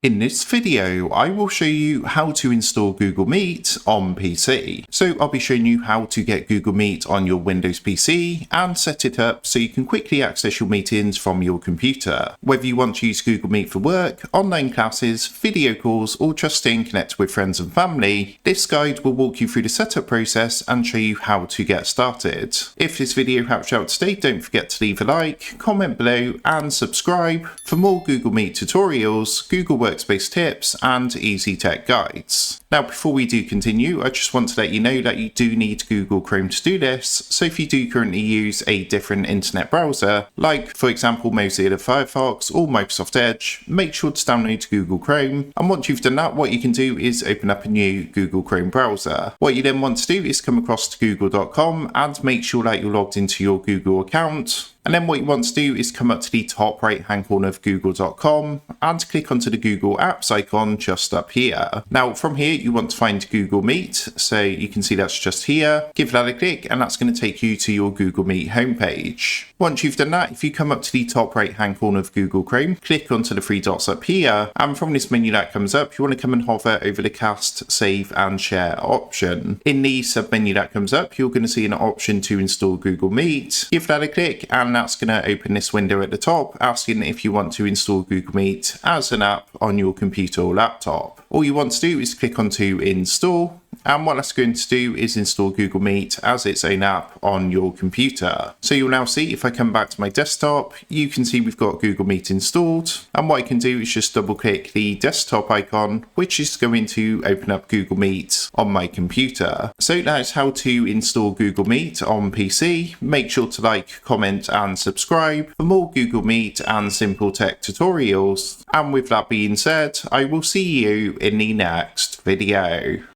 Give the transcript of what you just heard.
In this video, I will show you how to install Google Meet on PC. So I'll be showing you how to get Google Meet on your Windows PC and set it up so you can quickly access your meetings from your computer. Whether you want to use Google Meet for work, online classes, video calls, or just staying connected with friends and family, this guide will walk you through the setup process and show you how to get started. If this video helps you out today, don't forget to leave a like, comment below, and subscribe for more Google Meet tutorials, Google Workspace tips, and easy tech guides. Now, before we do continue, I just want to let you know that you do need Google Chrome to do this. So if you do currently use a different internet browser, like for example Mozilla Firefox or Microsoft Edge, make sure to download Google Chrome. And once you've done that, what you can do is open up a new Google Chrome browser. What you then want to do is come across to google.com and make sure that you're logged into your Google account. And then what you want to do is come up to the top right hand corner of google.com and click onto the Google Apps icon just up here. Now from here you want to find Google Meet, so you can see that's just here. Give that a click and that's going to take you to your Google Meet homepage. Once you've done that, if you come up to the top right hand corner of Google Chrome, click onto the three dots up here, and from this menu that comes up, you want to come and hover over the cast, save and share option. In the sub menu that comes up, you're going to see an option to install Google Meet. Give that a click and that's going to open this window at the top asking if you want to install Google Meet as an app on your computer or laptop. All you want to do is click onto install, and what that's going to do is install Google Meet as its own app on your computer. So you'll now see, if I come back to my desktop, you can see we've got Google Meet installed, and what I can do is just double click the desktop icon, which is going to open up Google Meet on my computer. So that's how to install Google Meet on PC. Make sure to like, comment and subscribe for more Google Meet and simple tech tutorials. And with that being said, I will see you in the next video.